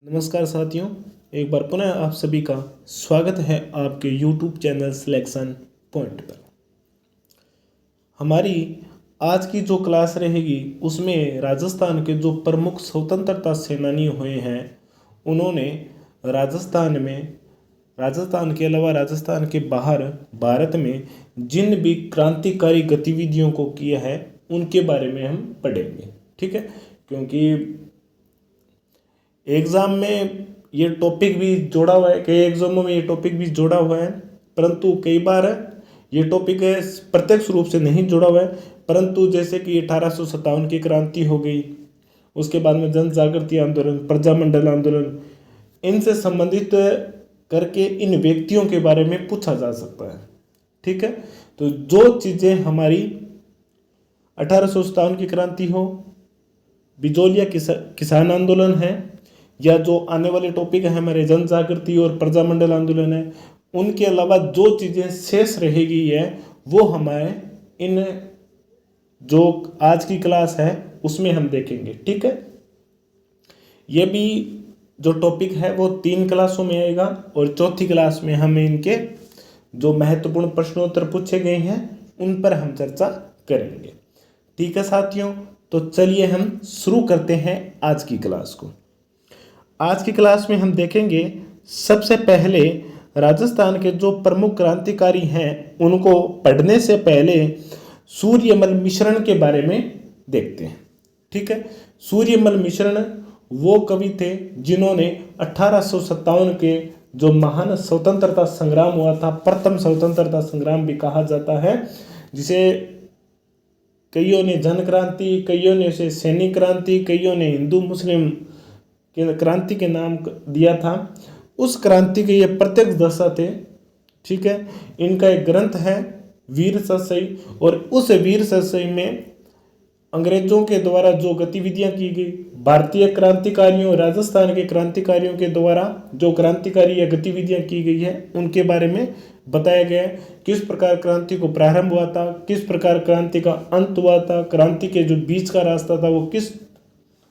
नमस्कार साथियों, एक बार पुनः आप सभी का स्वागत है आपके YouTube चैनल सिलेक्शन पॉइंट पर। हमारी आज की जो क्लास रहेगी उसमें राजस्थान के जो प्रमुख स्वतंत्रता सेनानी हुए हैं उन्होंने राजस्थान के अलावा राजस्थान के बाहर भारत में जिन भी क्रांतिकारी गतिविधियों को किया है उनके बारे में हम पढ़ेंगे। ठीक है, क्योंकि एग्ज़ाम में ये टॉपिक भी जोड़ा हुआ है, कई एग्जामों में ये टॉपिक भी जोड़ा हुआ है, परंतु कई बार ये टॉपिक प्रत्यक्ष रूप से नहीं जुड़ा हुआ है। परंतु जैसे कि 1857 की क्रांति हो गई, उसके बाद में जन जागृति आंदोलन, प्रजामंडल आंदोलन, इनसे संबंधित करके इन व्यक्तियों के बारे में पूछा जा सकता है। ठीक है, तो जो चीज़ें हमारी 1857 की क्रांति हो, बिजोलिया किसान आंदोलन है, या जो आने वाले टॉपिक है हमारे जन जागृति और प्रजामंडल आंदोलन है, उनके अलावा जो चीज़ें शेष रहेगी है वो हमारे इन जो आज की क्लास है उसमें हम देखेंगे। ठीक है, ये भी जो टॉपिक है वो 3 क्लासों में आएगा और चौथी क्लास में हम इनके जो महत्वपूर्ण प्रश्नोत्तर पूछे गए हैं उन पर हम चर्चा करेंगे। ठीक है साथियों, तो चलिए हम शुरू करते हैं आज की क्लास को। आज की क्लास में हम देखेंगे सबसे पहले राजस्थान के जो प्रमुख क्रांतिकारी हैं उनको पढ़ने से पहले सूर्यमल मिश्रण के बारे में देखते हैं। ठीक है, सूर्यमल मिश्रण वो कवि थे जिन्होंने 1857 के जो महान स्वतंत्रता संग्राम हुआ था, प्रथम स्वतंत्रता संग्राम भी कहा जाता है, जिसे कईयों ने जन क्रांति, कईयों ने उसे सैनिक क्रांति, कईयों ने हिंदू मुस्लिम क्रांति के नाम दिया था, उस क्रांति के ये प्रत्यक्ष दशा थे। ठीक है, इनका एक ग्रंथ है वीर सतसई, और उस वीर सतसई में अंग्रेजों के द्वारा जो गतिविधियां की गई, भारतीय क्रांतिकारियों, राजस्थान के क्रांतिकारियों के द्वारा जो क्रांतिकारी या गतिविधियां की गई है उनके बारे में बताया गया है। किस प्रकार क्रांति को प्रारंभ हुआ था, किस प्रकार क्रांति का अंत हुआ था, क्रांति के जो बीच का रास्ता था वो किस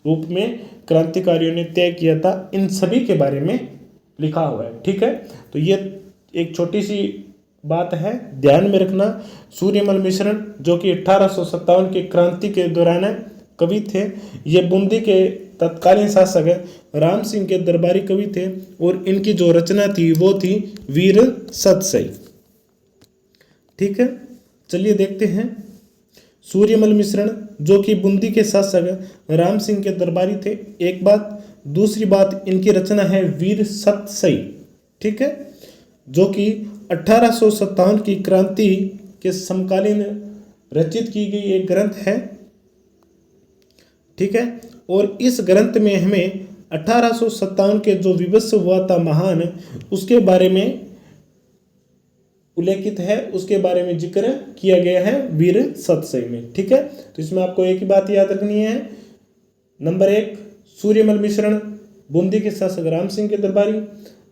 रूप में क्रांतिकारियों ने तय किया था, इन सभी के बारे में लिखा हुआ है। ठीक है, तो ये एक छोटी सी बात है, ध्यान में रखना। सूर्यमल मिश्रण जो कि 1857 की क्रांति के दौरान कवि थे, ये बूंदी के तत्कालीन शासक राम सिंह के दरबारी कवि थे, और इनकी जो रचना थी वो थी वीर सतसई। ठीक है, चलिए देखते हैं। सूर्यमल मिश्रण जो कि बूंदी के शासक राम सिंह के दरबारी थे, एक बात। दूसरी बात, इनकी रचना है वीर सतसई। ठीक है, जो कि 1857 की क्रांति के समकालीन रचित की गई एक ग्रंथ है। ठीक है, और इस ग्रंथ में हमें 1857 के जो विभत्स हुआ था महान, उसके बारे में उल्लेखित है, उसके बारे में जिक्र किया गया है वीर सतसई में। ठीक है, तो इसमें आपको एक ही बात याद रखनी है। नंबर 1, सूर्यमल मिश्रण बूंदी के शासक राम सिंह के दरबारी।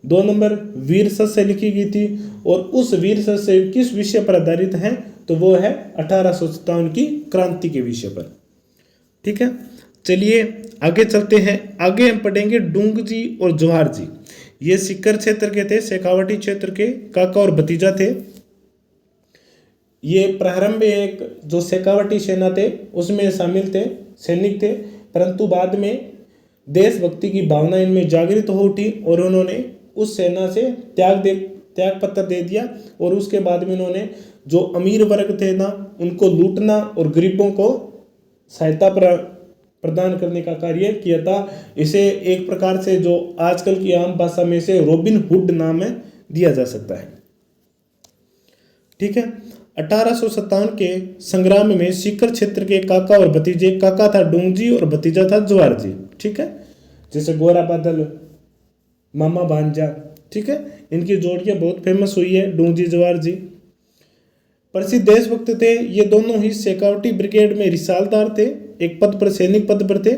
2 नंबर, वीर सतसई लिखी गई थी, और उस वीर सतसई किस विषय पर आधारित है, तो वो है 1857 की क्रांति के विषय पर। ठीक है, चलिए आगे चलते हैं। आगे हम पढ़ेंगे डूंग जी और जवाहर जी। ये सीकर क्षेत्र के थे, शेखावटी क्षेत्र के काका और भतीजा थे। ये प्रारंभ में एक जो शेखावटी सेना थे उसमें शामिल थे, सैनिक थे, परंतु बाद में देशभक्ति की भावना इनमें जागृत हो उठी और उन्होंने उस सेना से त्याग पत्र दे दिया, और उसके बाद में उन्होंने जो अमीर वर्ग थे ना उनको लूटना और गरीबों को सहायता प्रदान करने का कार्य किया था। इसे एक प्रकार से जो आजकल की आम भाषा में से रॉबिन हुड नाम दिया जा सकता है। ठीक है, 1857 के संग्राम में सीकर क्षेत्र के काका और भतीजे, काका था डूंग जी और भतीजा था जवाहर जी। ठीक है, जैसे गोरा बादल, मामा भांजा। ठीक है, इनकी जोड़ियां बहुत फेमस हुई है, डूंग जी जवाहर जी। प्रसिद्ध देशभक्त थे ये दोनों ही। शेखावटी ब्रिगेड में रिसालदार थे, एक पद पर, सैनिक पद पर थे।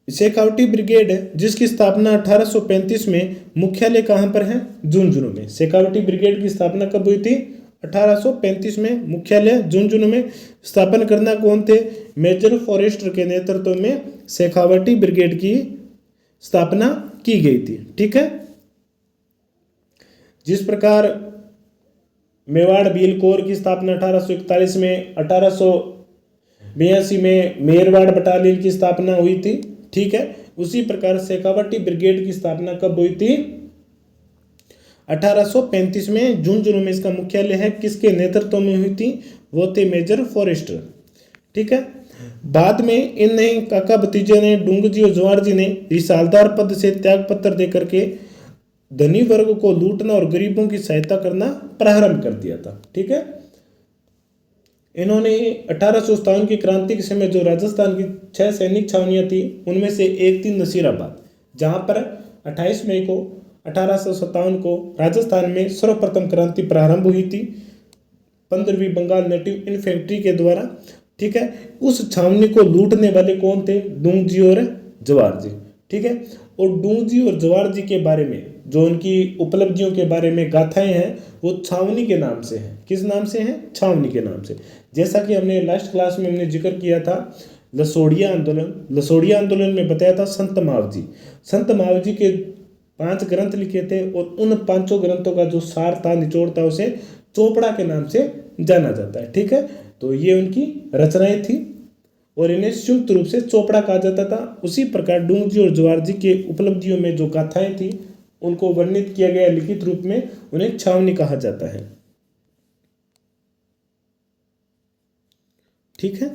शेखावटी ब्रिगेड जिसकी स्थापना 1835 में, मुख्यालय कहाँ पर है, झुंझुनू में। शेखावटी ब्रिगेड की स्थापना कब हुई थी, 1835 में, मुख्यालय झुंझुनू में। स्थापना करना कौन थे, मेजर फॉरेस्टर के नेतृत्व में शेखावटी ब्रिगेड की स्थापना की गई थी। ठीक है, जिस प्रकार मेवाड़ भीलकोर की स्थापना 1841 में, 1882 में मेरवाड़ बटालियन की स्थापना हुई थी। ठीक है, उसी प्रकार शेखावटी ब्रिगेड की स्थापना कब हुई थी? 1835 में झुंझुनू में इसका मुख्यालय है। किसके नेतृत्व में हुई थी? वो थे मेजर फॉरेस्टर। ठीक है, बाद में इन काका भतीजे ने, डूंगजी और जवारजी ने रिसालदार पद से त्याग पत्र देकर के धनी वर्ग को लूटना और गरीबों की सहायता करना प्रारंभ कर दिया था। ठीक है, इन्होंने 1857 की क्रांति के समय जो राजस्थान की 6 सैनिक छावनियां थी, उनमें से एक थी नसीराबाद, जहां पर 28 मई को 1857 को राजस्थान में सर्वप्रथम क्रांति प्रारंभ हुई थी 15वीं बंगाल नेटिव इन्फेंट्री के द्वारा। ठीक है, उस छावनी को लूटने वाले कौन थे? डूंगजी और जवारजी। ठीक है, और डूंगजी और जवारजी के बारे में जो उनकी उपलब्धियों के बारे में गाथाएं हैं, वो छावनी के नाम से हैं। किस नाम से हैं? छावनी के नाम से। जैसा कि हमने लास्ट क्लास में हमने जिक्र किया था लसोड़िया आंदोलन। लसोड़िया आंदोलन में बताया था संत मावजी के 5 ग्रंथ लिखे थे, और उन 5 ग्रंथों का जो सार था, निचोड़ था, उसे चोपड़ा के नाम से जाना जाता है। ठीक है, तो ये उनकी रचनाएं थी और इन्हें संयुक्त रूप से चोपड़ा कहा जाता था। उसी प्रकार डूंगजी और जवारजी के उपलब्धियों में जो गाथाएं थी, उनको वर्णित किया गया लिखित रूप में, उन्हें छावनी कहा जाता है। ठीक है,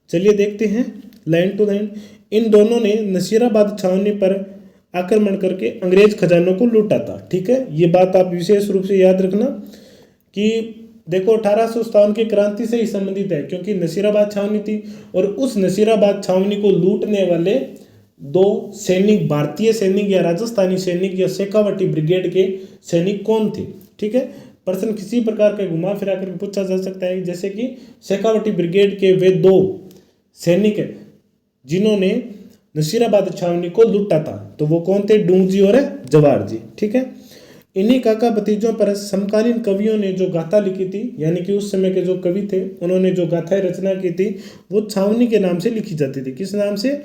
चलिए देखते हैं लाइन टू लाइन। इन दोनों ने नसीराबाद छावनी पर आक्रमण करके अंग्रेज खजानों को लूटा था। ठीक है, ये बात आप विशेष रूप से याद रखना कि देखो 1857 की क्रांति से ही संबंधित है, क्योंकि नसीराबाद छावनी थी, और उस नसीराबाद छावनी को लूटने वाले 2 सैनिक, भारतीय सैनिक या राजस्थानी सैनिक या शेखावटी ब्रिगेड के सैनिक कौन थे? ठीक है, प्रश्न किसी प्रकार का घुमा फिरा करके पूछा जा सकता है, जैसे कि शेखावटी ब्रिगेड के वे 2 सैनिक जिन्होंने नसीराबाद छावनी को लूटा था, तो वो कौन थे? डूंगजी और जवारजी। ठीक है, इन्हीं काका भतीजों पर समकालीन कवियों ने जो गाथा लिखी थी, यानी कि उस समय के जो कवि थे, उन्होंने जो गाथाएं रचना की थी, वो छावनी के नाम से लिखी जाती थी। किस नाम से?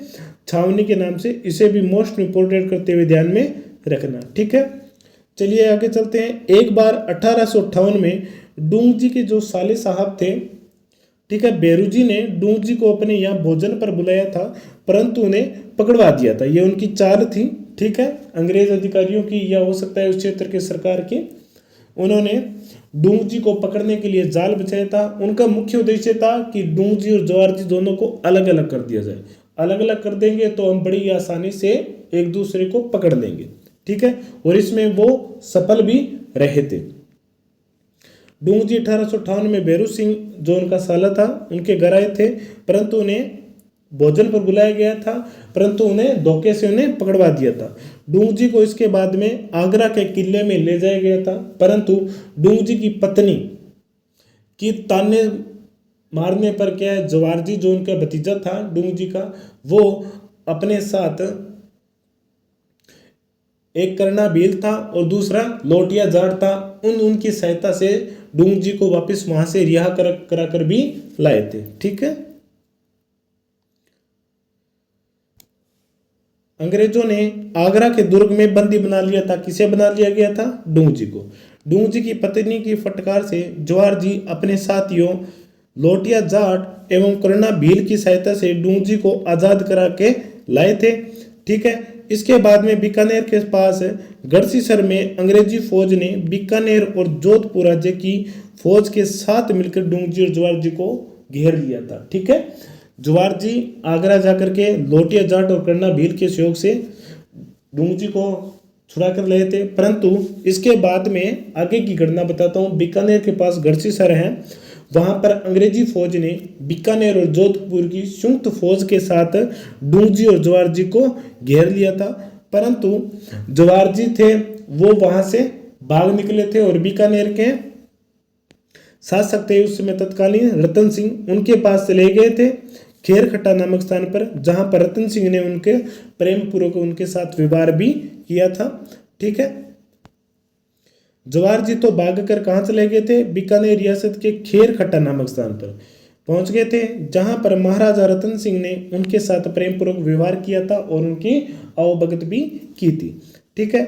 छावनी के नाम से। इसे भी मोस्ट इंपोर्टेंट करते हुए ध्यान में रखना। ठीक है, चलिए आगे चलते हैं। एक बार 1858 में डूंगजी के जो साले साहब थे, ठीक है, बेरूजी ने डूंगजी को अपने यहाँ भोजन पर बुलाया था, परंतु उन्हें पकड़वा दिया था। ये उनकी चाल थी। ठीक है, अंग्रेज अधिकारियों की या हो सकता है उस क्षेत्र के सरकार की। उन्होंने डूंगजी को पकड़ने के लिए जाल बिछाया था। उनका मुख्य उद्देश्य था कि डूंगजी और जवारजी दोनों को अलग अलग कर दिया जाए। अलग अलग कर देंगे तो हम बड़ी आसानी से एक दूसरे को पकड़ लेंगे। ठीक है, और इसमें वो सफल भी रहे थे। डूंगजी 1858 में बेरू सिंह जो उनका साला था, उनके घर आए थे, परंतु उन्हें भोजन पर बुलाया गया था, परंतु उन्हें धोखे से उन्हें पकड़वा दिया था। डूंगजी को इसके बाद में आगरा के किले में ले जाया गया था, परंतु डूंगजी की पत्नी की ताने मारने पर क्या है, जवारजी जो उनका भतीजा था डूंगजी का, वो अपने साथ एक करना भील था और दूसरा लोटिया जाट था, उनकी सहायता से डूंगजी को वापस वहां से रिहा करा कर भी लाए थे। ठीक है, अंग्रेजों ने आगरा के दुर्ग में बंदी बना लिया था। किसे बना लिया गया था? डूंगजी को। डूंगजी की पत्नी की फटकार से जवारजी अपने साथियों लोटिया जाट एवं करुणा भील की सहायता से डूंगजी को आजाद करा के लाए थे। ठीक है, इसके बाद में बीकानेर के पास गढ़सीसर में अंग्रेजी फौज ने बीकानेर और जोधपुर राज्य की फौज के साथ मिलकर डूंगजी और जवारजी को घेर लिया था। ठीक है, जवारजी आगरा जाकर के लोटिया जाट और करना भील के सहयोग से डूंगजी को छुड़ा कर लाए थे, परंतु इसके बाद में आगे की घटना बताता हूँ। बीकानेर के पास गढ़सीसर है, वहां पर अंग्रेजी फौज ने बीकानेर और जोधपुर की संयुक्त फौज के साथ डूंगजी और जवारजी को घेर लिया था, परंतु जवारजी थे वो वहां से भाग निकले थे और बीकानेर के शासक थे उस समय तत्कालीन रतन सिंह, उनके पास चले गए थे खेरखट्टा नामक स्थान पर, जहां पर रतन सिंह ने उनके प्रेम पूर्वक उनके साथ विवाह भी किया था। ठीक है, जवारजी तो भागकर कहां चले गए थे? बीकानेर रियासत के खेरखट्टा नामक स्थान पर। पहुंच गए थे, जहां पर महाराजा रतन सिंह ने उनके साथ प्रेम पूर्वक व्यवहार किया था और उनकी आवभगत भी की थी। ठीक है,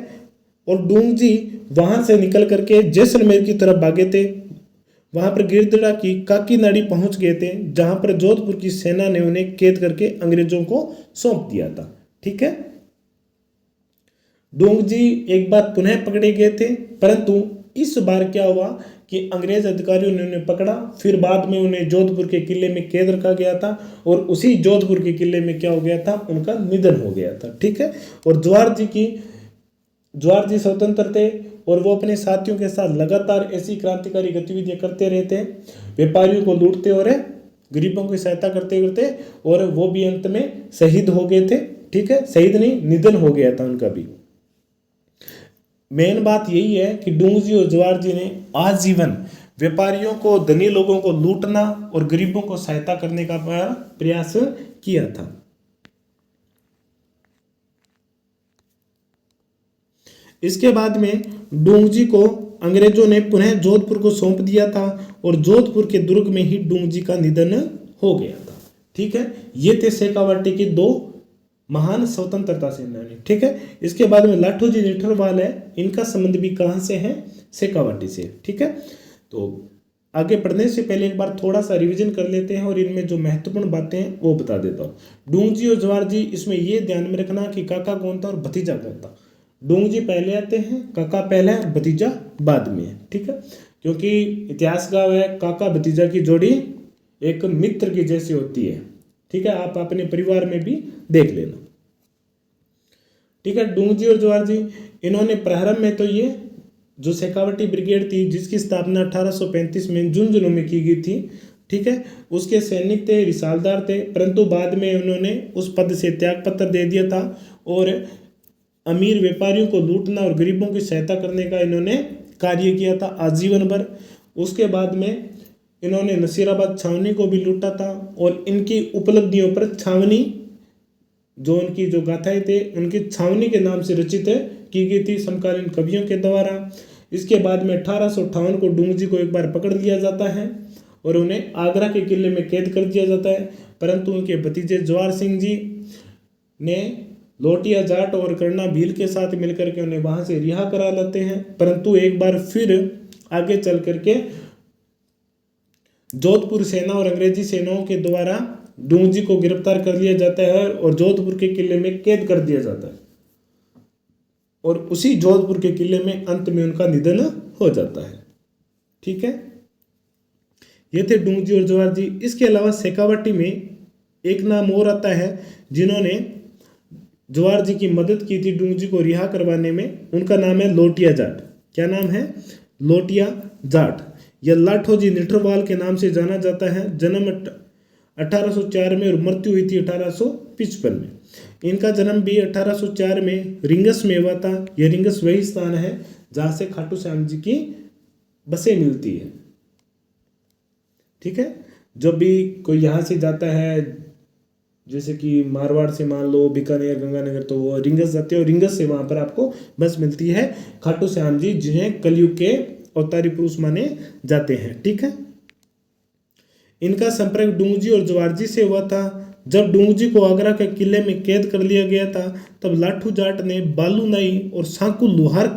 और डूंगजी वहां से निकल करके जैसलमेर की तरफ भागे थे। वहां पर गिरदड़ा की काकीनाड़ी पहुंच गए थे, जहां पर जोधपुर की सेना ने उन्हें कैद करके अंग्रेजों को सौंप दिया था। ठीक है, डोंगजी एक बार पुनः पकड़े गए थे, परंतु इस बार क्या हुआ कि अंग्रेज अधिकारियों ने उन्हें पकड़ा, फिर बाद में उन्हें जोधपुर के किले में कैद रखा गया था और उसी जोधपुर के किले में क्या हो गया था, उनका निधन हो गया था। ठीक है, और ज्वार जी स्वतंत्र थे और वो अपने साथियों के साथ लगातार ऐसी क्रांतिकारी गतिविधियां करते रहते, व्यापारियों को लूटते और गरीबों की सहायता करते करते, और वो भी अंत में शहीद हो गए थे। ठीक है, शहीद नहीं, निधन हो गया था उनका भी। मेन बात यही है कि डूंगजी और ज्वार जी ने आजीवन व्यापारियों को, धनी लोगों को लूटना और गरीबों को सहायता करने का प्रयास किया था। इसके बाद में डूंगजी को अंग्रेजों ने पुनः जोधपुर को सौंप दिया था और जोधपुर के दुर्ग में ही डूंगजी का निधन हो गया था। ठीक है, ये थे शेखावाटी की दो महान स्वतंत्रता सेनानी। ठीक है, इसके बाद में लाठोजी निठरवाल है, इनका संबंध भी कहां से है, शेखावाटी से। ठीक है, तो आगे पढ़ने से पहले एक बार थोड़ा सा रिवीजन कर लेते हैं और इनमें जो महत्वपूर्ण बातें हैं वो बता देता हूँ। डूंगजी और ज्वार जी, इसमें ये ध्यान में रखना कि काका कौन था और भतीजा कौन था। डूंगजी पहले आते हैं, काका पहले है, भतीजा बाद में है। ठीक है, क्योंकि इतिहास का है काका भतीजा की जोड़ी एक मित्र की जैसी होती है। ठीक है, आप अपने परिवार में भी देख लेना। ठीक है, डूंगजी और ज्वार जी, इन्होंने प्रारंभ में तो ये जो शेखावटी ब्रिगेड थी जिसकी स्थापना 1835 में झुंझुनू में की गई थी, ठीक है, उसके सैनिक थे, रिसालदार थे, परंतु बाद में उन्होंने उस पद से त्याग पत्र दे दिया था और अमीर व्यापारियों को लूटना और गरीबों की सहायता करने का इन्होंने कार्य किया था आजीवन भर। उसके बाद में इन्होंने नसीराबाद छावनी को भी लूटा था और इनकी उपलब्धियों पर छावनी, जो उनकी जो गाथाएं थे उनकी छावनी के नाम से रचित की गई थी समकालीन कवियों के द्वारा। इसके बाद में 1858 को डूंगजी को एक बार पकड़ लिया जाता है और उन्हें आगरा के किले में कैद कर दिया जाता है, परंतु उनके भतीजे ज्वार सिंह जी ने लोटिया जाट और करना भील के साथ मिलकर के उन्हें वहां से रिहा करा लेते हैं। परंतु एक बार फिर आगे चल करके जोधपुर सेना और अंग्रेजी सेनाओं के द्वारा डूंगजी को गिरफ्तार कर लिया जाता है और जोधपुर के किले में कैद कर दिया जाता है और उसी जोधपुर के किले में अंत में उनका निधन हो जाता है। ठीक है, ये थे डूंगजी और ज्वार जी। इसके अलावा शेखावाटी में एक नाम और आता है जिन्होंने ज्वार जी की मदद की थी डूंगजी को रिहा करवाने में, उनका नाम है लोटिया जाट। क्या नाम है? लोटिया जाट। यह लाठोजी निठरवाल के नाम से जाना जाता है। जन्म 1804 में और मृत्यु हुई थी 1855 में। इनका जन्म भी 1804 में रिंगस में हुआ था। यह रिंगस वही स्थान है जहाँ से खाटू श्याम जी की बसें मिलती है। ठीक है, जब भी कोई यहाँ से जाता है, जैसे कि मारवाड़ से मान लो बीकानेर गंगानगर, तो वो रिंगस जाते हैं और रिंगस से वहाँ पर आपको बस मिलती है खाटू श्याम जी, जिन्हें कलयुग के अवतारी पुरुष माने जाते हैं। ठीक है, इनका संपर्क डूंगजी और ज्वार जी से हुआ था। जब डूंगजी को आगरा के किले में कैद कर लिया गया था, तब लाठू जाट ने बालू नाई और सांकू लुहार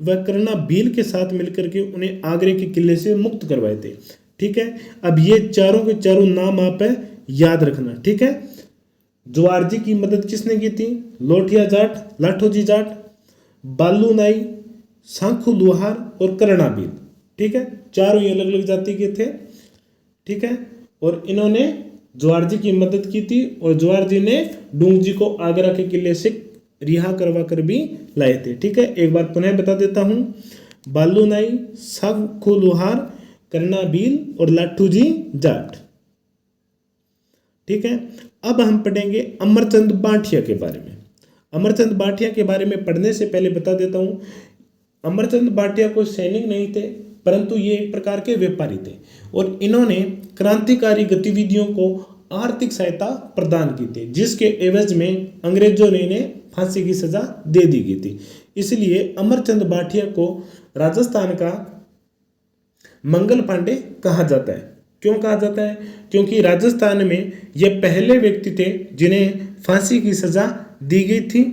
व करना भील के साथ मिलकर के उन्हें आगरे के किले से मुक्त करवाए थे। ठीक है, अब ये चारों के चारों नाम आप याद रखना। ठीक है, ज्वार जी की मदद किसने की थी? लोटिया जाट, लाठोजी जाट, बालू नाई, सांखू लुहार और करना भील। ठीक है, चारों ही अलग अलग जाति के थे। ठीक है, और इन्होंने ज्वार जी की मदद की थी और ज्वार जी ने डूंगजी को आगरा के किले से रिहा करवा कर भी लाए थे। ठीक है, एक बार पुनः बता देता हूँ। बालू नाई, सांखू लुहार, करना भील और लाठूजी जाट। ठीक है, अब हम पढ़ेंगे अमरचंद बांठिया के बारे में। अमरचंद बांठिया के बारे में पढ़ने से पहले बता देता हूँ, अमरचंद बांठिया कोई सैनिक नहीं थे, परंतु ये एक प्रकार के व्यापारी थे और इन्होंने क्रांतिकारी गतिविधियों को आर्थिक सहायता प्रदान की थी, जिसके एवज में अंग्रेजों ने इन्हें फांसी की सजा दे दी गई थी। इसलिए अमरचंद बांठिया को राजस्थान का मंगल पांडे कहा जाता है। क्यों कहा जाता है? क्योंकि राजस्थान में ये पहले व्यक्ति थे जिन्हें फांसी की सजा दी गई थी,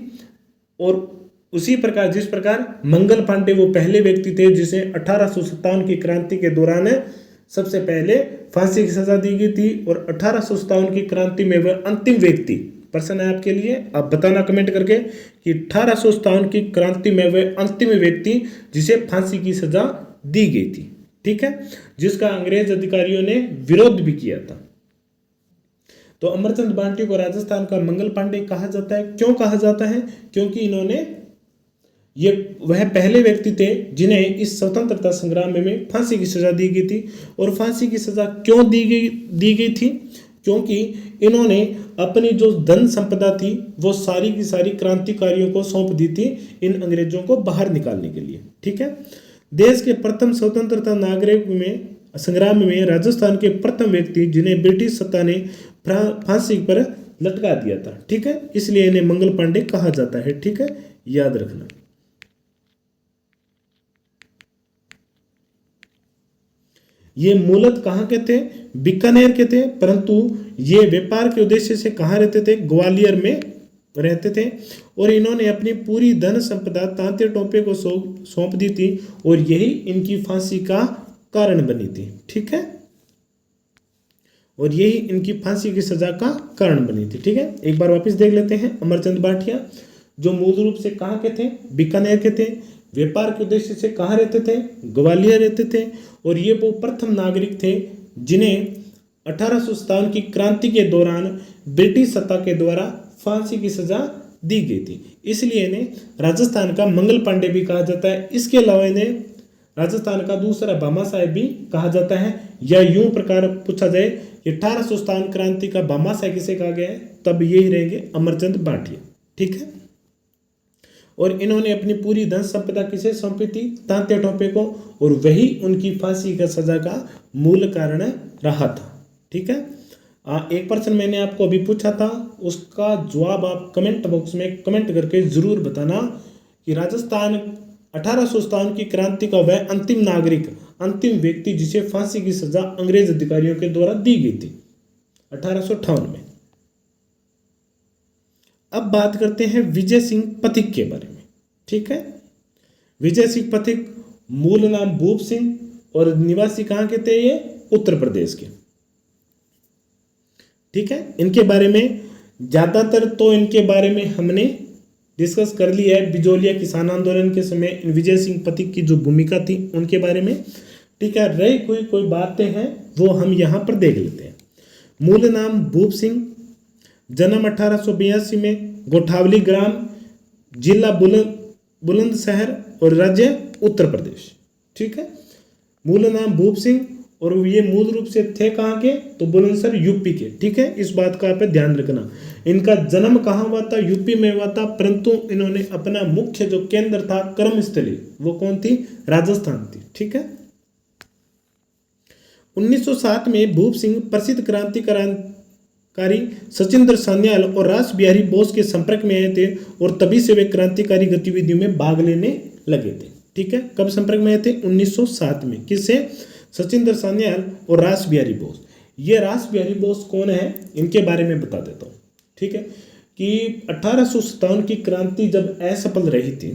और उसी प्रकार जिस प्रकार मंगल पांडे वो पहले व्यक्ति थे जिसे 1857 की क्रांति के दौरान सबसे पहले फांसी की सजा दी गई थी, और 1857 की क्रांति में वह अंतिम व्यक्ति, प्रश्न है आपके लिए, आप बताना कमेंट करके कि 1857 की क्रांति में वह अंतिम व्यक्ति जिसे फांसी की सजा दी गई थी, ठीक है, जिसका अंग्रेज अधिकारियों ने विरोध भी किया था। तो अमरचंद बांटी को राजस्थान का मंगल पांडे कहा जाता है। क्यों कहा जाता है? क्योंकि इन्होंने ये वह पहले व्यक्ति थे जिन्हें इस स्वतंत्रता संग्राम में फांसी की सजा दी गई थी। और फांसी की सजा क्यों दी गई थी? क्योंकि इन्होंने अपनी जो धन संपदा थी वो सारी की सारी क्रांतिकारियों को सौंप दी थी इन अंग्रेजों को बाहर निकालने के लिए, ठीक है। देश के प्रथम स्वतंत्रता नागरिक में संग्राम में राजस्थान के प्रथम व्यक्ति जिन्हें ब्रिटिश सत्ता ने फांसी पर लटका दिया था, ठीक है, इसलिए इन्हें मंगल पांडे कहा जाता है, ठीक है, याद रखना। ये मूलत कहाँ के थे? बीकानेर के थे, परंतु ये व्यापार के उद्देश्य से कहाँ रहते थे? ग्वालियर में रहते थे। और इन्होंने अपनी पूरी धन संपदा तांते टोपे को सौंप दी थी, और यही इनकी फांसी का कारण बनी थी, ठीक है, और यही इनकी फांसी की सजा का कारण बनी थी, ठीक है। एक बार वापस देख लेते हैं। अमरचंद बांटिया जो मूल रूप से कहाँ के थे? बीकानेर के थे। व्यापार के उद्देश्य से कहाँ रहते थे? ग्वालियर रहते थे। और ये वो प्रथम नागरिक थे जिन्हें 1857 की क्रांति के दौरान ब्रिटिश सत्ता के द्वारा फांसी की सजा दी गई थी, इसलिए इन्हें राजस्थान का मंगल पांडे भी कहा जाता है। इसके अलावा इन्हें राजस्थान का दूसरा भामा साहेब भी कहा जाता है, या यूं प्रकार पूछा जाए 1857 क्रांति का भामा साहेब किसे कहा गया है, तब यही रहेंगे अमरचंद बांटिया, ठीक है। और इन्होंने अपनी पूरी धन संपदा किसे सौंपी थी? तांते टोपे को, और वही उनकी फांसी का सजा का मूल कारण रहा था, ठीक है। एक प्रश्न मैंने आपको अभी पूछा था, उसका जवाब आप कमेंट बॉक्स में कमेंट करके जरूर बताना कि राजस्थान 1857 की क्रांति का वह अंतिम नागरिक, अंतिम व्यक्ति जिसे फांसी की सजा अंग्रेज अधिकारियों के द्वारा दी गई थी 1858 में। अब बात करते हैं विजय सिंह पथिक के बारे में, ठीक है। विजय सिंह पथिक मूल नाम भूप सिंह, और निवासी कहाँ के थे? ये उत्तर प्रदेश के, ठीक है। इनके बारे में ज्यादातर तो इनके बारे में हमने डिस्कस कर लिया है, बिजोलिया किसान आंदोलन के समय विजय सिंह पथिक की जो भूमिका थी उनके बारे में, ठीक है। रही कोई बातें हैं वो हम यहाँ पर देख लेते हैं। मूल नाम भूप सिंह, जन्म 1882 में, गोठावली ग्राम, जिला बुलंदशहर और राज्य उत्तर प्रदेश, ठीक है। मूल नाम भूप सिंह, और ये मूल रूप से थे कहाँ के? तो बुलंदशहर यूपी के, ठीक है। इस बात का आप ध्यान रखना। इनका जन्म कहाँ हुआ था? यूपी में हुआ था, परंतु इन्होंने अपना मुख्य जो केंद्र था कर्मस्थली वो कौन थी? राजस्थान थी, ठीक है। 1907 में भूप सिंह प्रसिद्ध क्रांतिकारी सचिंद्र सान्याल और रास बिहारी बोस के संपर्क में आए थे, और तभी से वे क्रांतिकारी गतिविधियों में भाग लेने लगे थे, ठीक है। कब संपर्क में आए थे? 1907 में। किससे? सचिंद्र सान्याल और रास बिहारी बोस। ये रास बिहारी बोस कौन है इनके बारे में बता देता हूँ, ठीक है। कि 1857 की क्रांति जब असफल रही थी,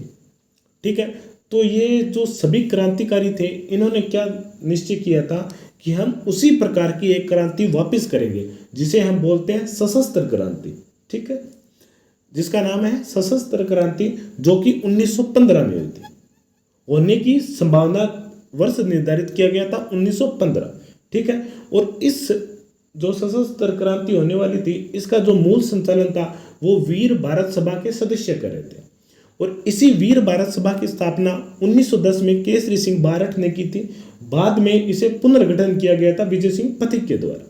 ठीक है, तो ये जो सभी क्रांतिकारी थे इन्होंने क्या निश्चय किया था कि हम उसी प्रकार की एक क्रांति वापस करेंगे जिसे हम बोलते हैं सशस्त्र क्रांति, ठीक है, जिसका नाम है सशस्त्र क्रांति, जो कि 1915 में हुई थी। होने की संभावना वर्ष निर्धारित किया गया था 1915, ठीक है। और इस जो सशस्त्र क्रांति होने वाली थी इसका जो मूल संचालन था वो वीर भारत सभा के सदस्य कर रहे थे, और इसी वीर भारत सभा की स्थापना 1910 में केसरी सिंह बारठ ने की थी। बाद में इसे पुनर्गठन किया गया था विजय सिंह पथिक के द्वारा,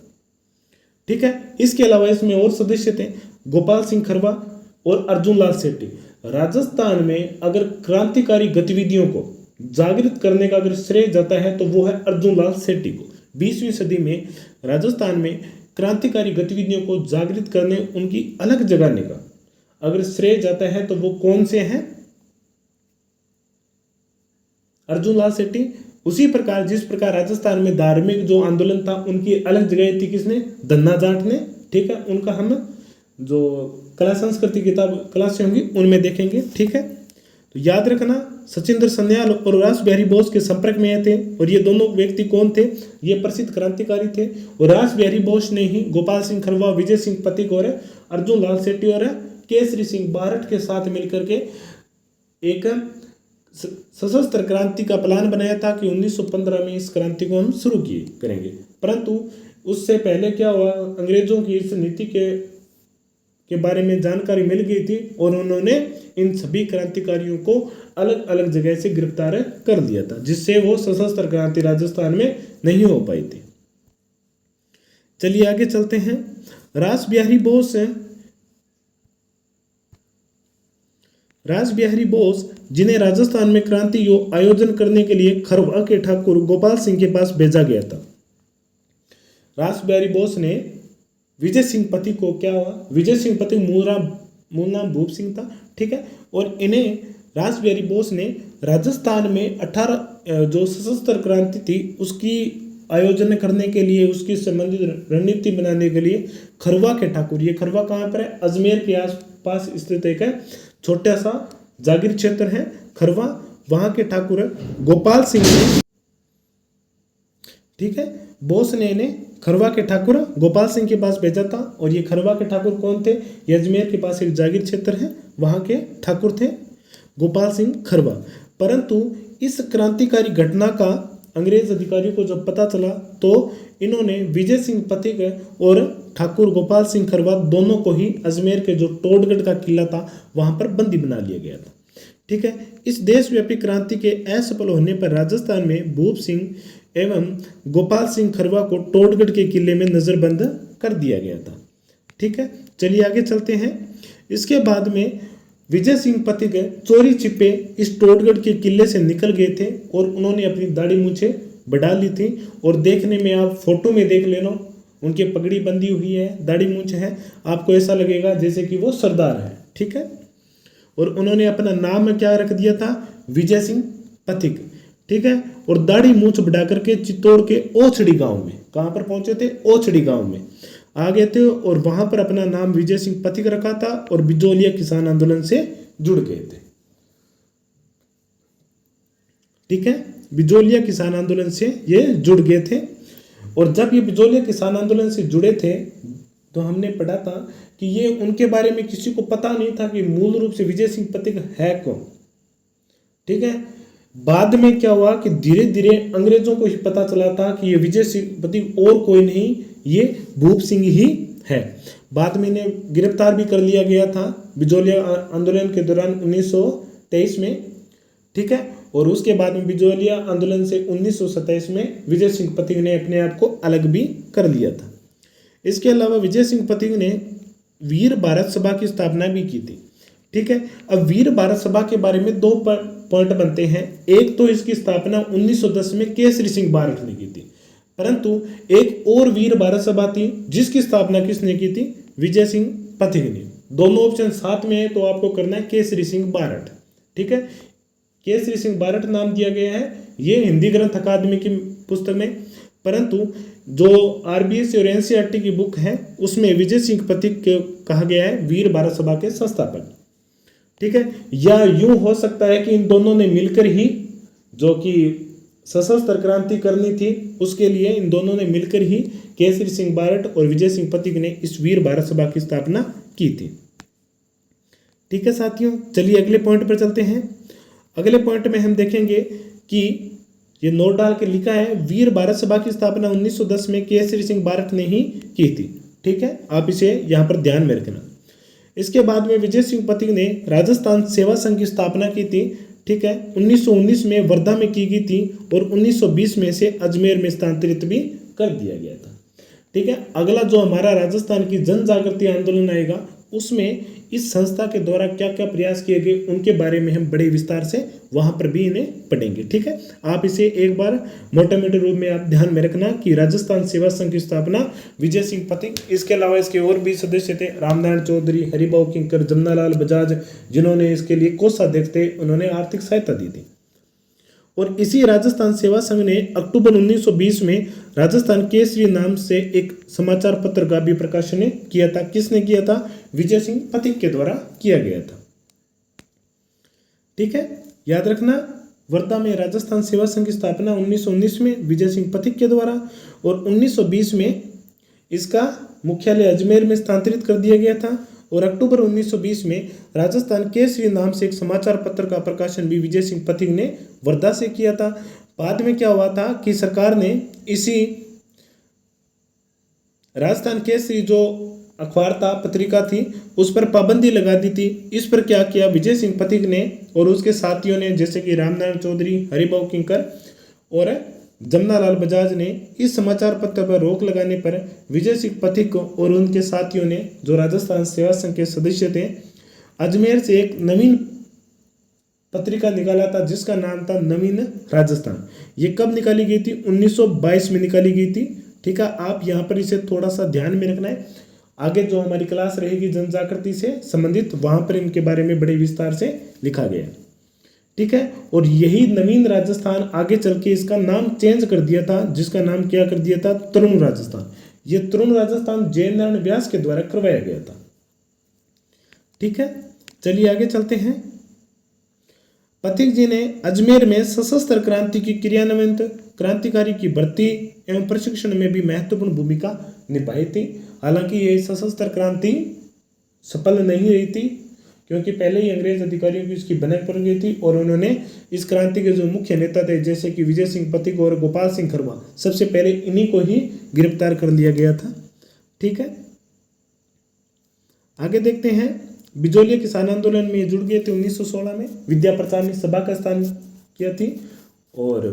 ठीक है। इसके अलावा इसमें और सदस्य थे गोपाल सिंह खरवा और अर्जुन लाल सेठी। राजस्थान में अगर क्रांतिकारी गतिविधियों को जागृत करने का अगर श्रेय जाता है तो वो है अर्जुन लाल सेठी को। 20वीं सदी में राजस्थान में क्रांतिकारी गतिविधियों को जागृत करने, उनकी अलग जगाने का अगर श्रेय जाता है तो वो कौन से हैं? अर्जुन लाल सेठी, उसी प्रकार जिस प्रकार राजस्थान में धार्मिक जो आंदोलन था उनकी अलग जगह थी, किसने, धन्ना जाट ने, ठीक है। उनका हम जो कला संस्कृति किताब क्लास होंगी उनमें देखेंगे, ठीक है। तो याद रखना, सचिंद्र सन्याल और रास बिहारी बोस के संपर्क में आए थे, और ये दोनों व्यक्ति कौन थे, ये प्रसिद्ध क्रांतिकारी थे। और रास बिहारी बोस ने ही गोपाल सिंह खरवा, विजय सिंह पथिक और अर्जुन लाल सेठी और केसरी सिंह बारठ के साथ मिलकर के एक सशस्त्र क्रांति का प्लान बनाया था कि 1915 में इस क्रांति को हम शुरू करेंगे। परंतु उससे पहले क्या हुआ, अंग्रेजों की इस नीति के बारे में जानकारी मिल गई थी और उन्होंने इन सभी क्रांतिकारियों को अलग अलग जगह से गिरफ्तार कर लिया था, जिससे वो सशस्त्र क्रांति राजस्थान में नहीं हो पाई थी। चलिए आगे चलते हैं। रास बिहारी बोस जिन्हें राजस्थान में क्रांति आयोजन करने के लिए खरवा के ठाकुर गोपाल सिंह के पास भेजा गया था। रास बिहारी बोस ने विजय सिंह पथिक को, क्या हुआ, विजय सिंह पथिक मूल नाम भूप सिंह था, ठीक है। और इन्हें रास बिहारी बोस ने राजस्थान में 18 जो सशस्त्र क्रांति थी उसकी आयोजन करने के लिए, उसकी संबंधित रणनीति बनाने के लिए खरवा के ठाकुर, ये खरवा कहाँ पर है, अजमेर के आसपास स्थित एक छोटा सा जागीर क्षेत्र है खरवा, वहां के ठाकुर गोपाल सिंह ने, ठीक है, बोस ने इन्हें खरवा के ठाकुर गोपाल सिंह के पास भेजा था। और ये खरवा के ठाकुर कौन थे, ये अजमेर के पास एक जागीर क्षेत्र है, वहां के ठाकुर थे गोपाल सिंह खरवा। परंतु इस क्रांतिकारी घटना का अंग्रेज अधिकारियों को जब पता चला तो इन्होंने विजय सिंह पथिक और ठाकुर गोपाल सिंह खरवा दोनों को ही अजमेर के जो टोडगढ़ का किला था वहां पर बंदी बना लिया गया था, ठीक है। इस देशव्यापी क्रांति के असफल होने पर राजस्थान में भूप सिंह एवं गोपाल सिंह खरवा को टोडगढ़ के किले में नजरबंद कर दिया गया था, ठीक है। चलिए आगे चलते हैं। इसके बाद में विजय सिंह पथिक चोरी छिपे इस टोडगढ़ के किले से निकल गए थे और उन्होंने अपनी दाढ़ी मूछे बढ़ा ली थी, और देखने में आप फोटो में देख लेना, उनकी पगड़ी बंधी हुई है, दाढ़ी मूछ है, आपको ऐसा लगेगा जैसे कि वो सरदार है, ठीक है। और उन्होंने अपना नाम क्या रख दिया था, विजय सिंह पथिक, ठीक है। और दाढ़ी मूछ बढ़ा करके चित्तौड़ के ओछड़ी गांव में, कहां पर पहुंचे थे, ओछड़ी गांव में आ गए थे, और वहां पर अपना नाम विजय सिंह पथिक रखा था और बिजोलिया किसान आंदोलन से जुड़ गए थे, ठीक है। बिजोलिया किसान आंदोलन से ये जुड़ गए थे। और जब ये बिजोलिया किसान आंदोलन से जुड़े थे तो हमने पढ़ा था कि ये उनके बारे में किसी को पता नहीं था कि मूल रूप से विजय सिंह पथिक है कौन, ठीक है। बाद में क्या हुआ कि धीरे धीरे अंग्रेजों को ही पता चला था कि ये विजय सिंह पथिक और कोई नहीं, ये भूप सिंह ही है। बाद में इन्हें गिरफ्तार भी कर लिया गया था बिजोलिया आंदोलन के दौरान 1923 में, ठीक है। और उसके बाद में बिजोलिया आंदोलन से 1927 में विजय सिंह पथिक ने अपने आप को अलग भी कर लिया था। इसके अलावा विजय सिंह पथिक ने वीर भारत सभा की स्थापना भी की थी, ठीक है। अब वीर भारत सभा के बारे में दो पॉइंट बनते हैं। एक तो इसकी स्थापना 1910 में केसरी सिंह बारठ ने की थी, परंतु एक और वीर भारत सभा थी जिसकी स्थापना किसने की थी, विजय सिंह पथिक ने। दोनों ऑप्शन साथ में है तो आपको करना है केसरी सिंह बारठ, ठीक है। केसरी सिंह बारठ नाम दिया गया है ये हिंदी ग्रंथ अकादमी की पुस्तक में, परंतु जो आरबीएससी और एनसीईआरटी की बुक है उसमें विजय सिंह पथिक कहा गया है वीर भारत सभा के संस्थापक, ठीक है। या यूं हो सकता है कि इन दोनों ने मिलकर ही जो कि सशस्त्र क्रांति करनी थी उसके लिए इन दोनों ने मिलकर ही केसरी सिंह बारठ और विजय सिंह पथिक ने इस वीर भारत सभा की स्थापना की थी, ठीक है साथियों। चलिए अगले पॉइंट पर चलते हैं। अगले पॉइंट में हम देखेंगे कि ये नोट डाल के लिखा है वीर भारत सभा की स्थापना 1910 में केसरी सिंह बारठ ने ही की थी, ठीक है। आप इसे यहाँ पर ध्यान में रखना। इसके बाद में विजय सिंह पथिक ने राजस्थान सेवा संघ की स्थापना की थी, ठीक है। 1919 में वर्धा में की गई थी और 1920 में से अजमेर में स्थानांतरित भी कर दिया गया था, ठीक है। अगला जो हमारा राजस्थान की जन जागृति आंदोलन आएगा उसमें इस संस्था के द्वारा क्या क्या प्रयास किए गए उनके बारे में हम बड़े विस्तार से वहां पर भी इन्हें पढ़ेंगे, ठीक है। आप इसे एक बार मोटे मोटे रूप में आप ध्यान में रखना कि राजस्थान सेवा संघ की स्थापना विजय सिंह पथिक, इसके अलावा इसके और भी सदस्य थे रामनारायण चौधरी, हरिभाऊ किंकर, जमनालाल बजाज, जिन्होंने इसके लिए कोषाध्यक्ष थे, उन्होंने आर्थिक सहायता दी थी। और इसी राजस्थान सेवा संघ ने अक्टूबर 1920 में राजस्थान केसरी नाम से एक समाचार पत्र का भी प्रकाशन किया था। किसने किया था? विजय सिंह पथिक के द्वारा किया गया था। ठीक है, याद रखना, वर्धा में राजस्थान सेवा संघ की स्थापना 1919 में विजय सिंह पथिक के द्वारा, और 1920 में इसका मुख्यालय अजमेर में स्थानांतरित कर दिया गया था, और अक्टूबर 1920 में राजस्थान केसरी नाम से एक समाचार पत्र का प्रकाशन भी विजय सिंह पथिक ने वर्धा से किया था। बाद में क्या हुआ था कि सरकार ने इसी राजस्थान केसरी जो अखबार था, पत्रिका थी, उस पर पाबंदी लगा दी थी। इस पर क्या किया विजय सिंह पथिक ने और उसके साथियों ने, जैसे कि रामनारायण चौधरी, हरिभाऊ किंकर और जमनालाल बजाज ने, इस समाचार पत्र पर रोक लगाने पर विजय सिंह पथिक और उनके साथियों ने, जो राजस्थान सेवा संघ के सदस्य थे, अजमेर से एक नवीन पत्रिका निकाला था जिसका नाम था नवीन राजस्थान। ये कब निकाली गई थी? 1922 में निकाली गई थी। ठीक है, आप यहाँ पर इसे थोड़ा सा ध्यान में रखना है। आगे जो हमारी क्लास रहेगी जन जागृति से संबंधित, वहाँ पर इनके बारे में बड़े विस्तार से लिखा गया है। ठीक है, और यही नवीन राजस्थान आगे चल के इसका नाम चेंज कर दिया था, जिसका नाम क्या कर दिया था? तरुण राजस्थान। ये तरुण राजस्थान जयनारायण व्यास के द्वारा करवाया गया था। ठीक है, चलिए आगे चलते हैं। पथिक जी ने अजमेर में सशस्त्र क्रांति की क्रियान्वयन, क्रांतिकारी की भर्ती एवं प्रशिक्षण में भी महत्वपूर्ण भूमिका निभाई थी। हालांकि ये सशस्त्र क्रांति सफल नहीं रही थी, क्योंकि पहले ही अंग्रेज अधिकारियों की इसकी भनक पड़ गई थी, और उन्होंने इस क्रांति के जो मुख्य नेता थे, जैसे कि विजय सिंह पथिक और गोपाल सिंह खरवा, सबसे पहले इन्हीं को ही गिरफ्तार कर लिया गया था। ठीक है, आगे देखते हैं। बिजोलिया किसान आंदोलन में जुड़ गए थे 1916 में। विद्या प्रचार ने सभा का स्थान किया थी और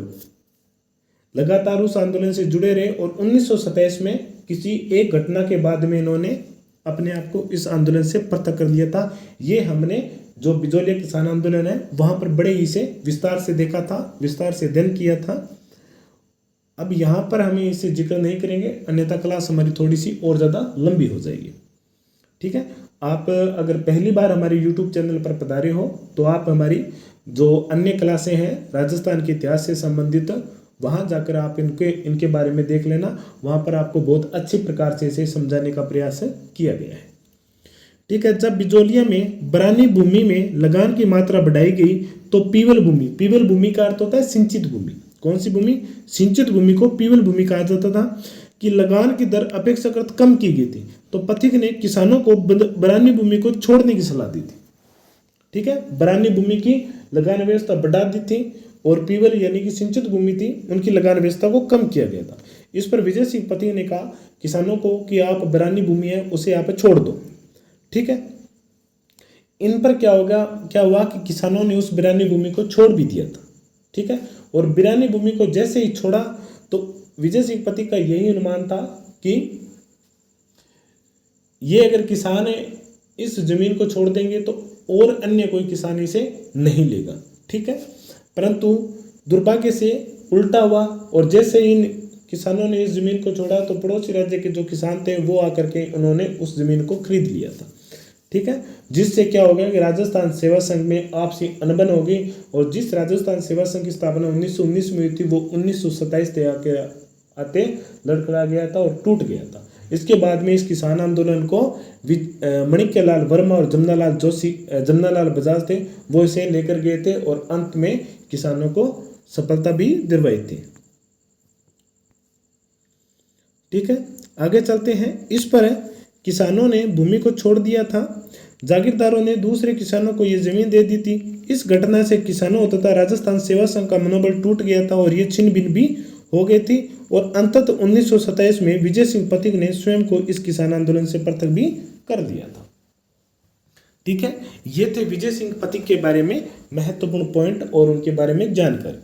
लगातार उस आंदोलन से जुड़े रहे, और 1927 में किसी एक घटना के बाद में इन्होंने अपने आप को इस आंदोलन से पृथक कर लिया था। ये हमने जो बिजोलिया किसान आंदोलन है वहाँ पर बड़े ही से विस्तार से देखा था, विस्तार से अध्ययन किया था। अब यहाँ पर हमें इसे जिक्र नहीं करेंगे, अन्यथा क्लास हमारी थोड़ी सी और ज़्यादा लंबी हो जाएगी। ठीक है, आप अगर पहली बार हमारे YouTube चैनल पर पधारे हो तो आप हमारी जो अन्य क्लासें हैं राजस्थान के इतिहास से संबंधित, वहाँ जाकर आप इनके बारे में देख लेना। वहाँ पर आपको बहुत अच्छी प्रकार से इसे समझाने का प्रयास किया गया है। ठीक है, जब बिजोलिया में बरानी भूमि में लगान की मात्रा बढ़ाई गई तो पीवल भूमि, पीवल भूमि का अर्थ होता है सिंचित भूमि। कौन सी भूमि? सिंचित भूमि को पीवल भूमि कहा जाता था, कि लगान की दर अपेक्षाकृत कम की गई थी। तो पथिक ने किसानों को बरानी भूमि को छोड़ने की सलाह दी थी। ठीक है, बरानी भूमि की लगान व्यवस्था बढ़ा दी थी, और पीवल यानी कि सिंचित भूमि थी, उनकी लगान व्यवस्था को कम किया गया था। इस पर विजय सिंह पथिक ने कहा किसानों को कि आप बरानी भूमि है उसे आप छोड़ दो। ठीक है, इन पर क्या हुआ कि किसानों ने उस बिरानी भूमि को छोड़ भी दिया था। ठीक है, और बिरानी भूमि को जैसे ही छोड़ा तो विजय सिंह पथिक का यही अनुमान था कि ये अगर किसान इस जमीन को छोड़ देंगे तो और अन्य कोई किसान इसे नहीं लेगा। ठीक है, परंतु दुर्भाग्य से उल्टा हुआ, और जैसे इन किसानों ने इस जमीन को छोड़ा तो पड़ोसी राज्य के जो किसान थे वो आकर के उन्होंने उस जमीन को खरीद लिया था। ठीक है, जिससे क्या हो गया कि राजस्थान सेवा संघ में आपसी अनबन हो गई, और जिस राजस्थान सेवा संघ की स्थापना 1919 में हुई थी वो 1927 तक आते लड़खड़ा गया था और टूट गया था। इसके बाद में इस किसान आंदोलन को माणिक्यलाल वर्मा और जमनालाल बजाज थे, वो इसे लेकर गए थे और अंत में किसानों को सफलता भी दिलवाई थी। ठीक है, आगे चलते हैं। इस पर किसानों ने भूमि को छोड़ दिया था, जागीरदारों ने दूसरे किसानों को ये जमीन दे दी थी। इस घटना से किसानों तथा राजस्थान सेवा संघ का मनोबल टूट गया था और ये छिन्न भिन्न भी हो गई थी, और अंततः 1927 में विजय सिंह पथिक ने स्वयं को इस किसान आंदोलन से पृथक भी कर दिया था। ठीक है, ये थे विजय सिंह पथिक के बारे में महत्वपूर्ण पॉइंट और उनके बारे में जानकारी।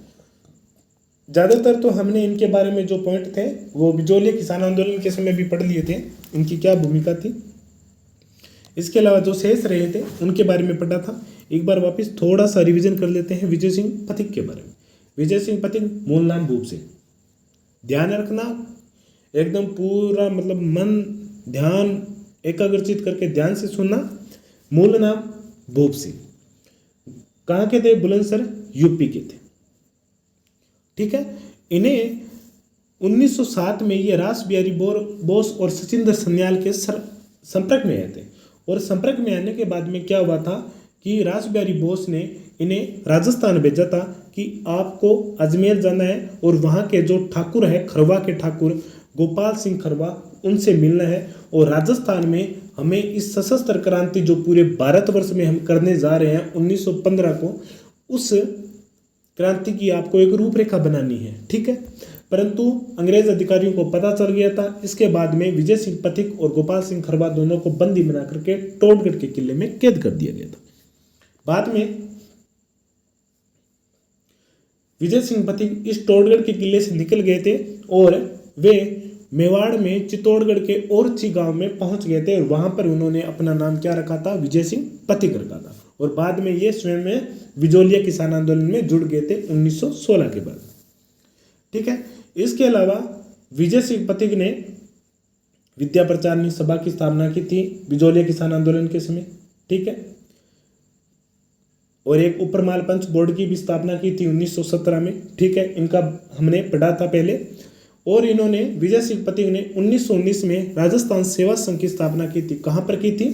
ज़्यादातर तो हमने इनके बारे में जो पॉइंट थे वो बिजोलिया किसान आंदोलन के समय भी पढ़ लिए थे, इनकी क्या भूमिका थी। इसके अलावा जो शेष रहे थे उनके बारे में पढ़ा था। एक बार वापस थोड़ा सा रिवीजन कर लेते हैं विजय सिंह पथिक के बारे में। विजय सिंह पथिक, मूल नाम भूप सिंह। ध्यान रखना, एकदम पूरा मतलब मन ध्यान एकाग्रचित करके ध्यान से सुनना। मूल नाम भूप सिंह। कहाँ के थे? बुलंदशहर यूपी के थे। ठीक है। इन्हें 1907 में ये रास बिहारी बोस और सचिंद्र सन्याल के संपर्क में आए थे, और संपर्क में आने के बाद में क्या हुआ था कि रास बिहारी बोस ने इन्हें राजस्थान भेजा था कि आपको अजमेर जाना है और वहाँ के जो ठाकुर है, खरवा के ठाकुर गोपाल सिंह खरवा, उनसे मिलना है, और राजस्थान में हमें इस सशस्त्र क्रांति जो पूरे भारतवर्ष में हम करने जा रहे हैं 1915 को, उस क्रांति की आपको एक रूपरेखा बनानी है, ठीक है। परंतु अंग्रेज अधिकारियों को पता चल गया था। इसके बाद में विजय सिंह पथिक और गोपाल सिंह खरवा दोनों को बंदी बना करके टोडगढ़ के किले में कैद कर दिया गया था। बाद में विजय सिंह पथिक इस टोडगढ़ के किले से निकल गए थे और वे मेवाड़ में चित्तौड़गढ़ के ओरछी गांव में पहुंच गए थे, और वहां पर उन्होंने अपना नाम क्या रखा था, विजय सिंह पथिक रखा था, और बाद में ये स्वयं में बिजोलिया किसान आंदोलन में जुड़ गए थे 1916 के बाद, ठीक है। इसके अलावा विजय सिंह पथिक ने विद्या प्रचारणी सभा की स्थापना की थी बिजोलिया किसान आंदोलन के समय, ठीक है, और एक उपरमाल पंच बोर्ड की भी स्थापना की थी 1917 में, ठीक है। इनका हमने पढ़ा था पहले। और इन्होंने विजय सिंह पथिक ने 1919 में राजस्थान सेवा संघ की स्थापना की थी। कहाँ पर की थी?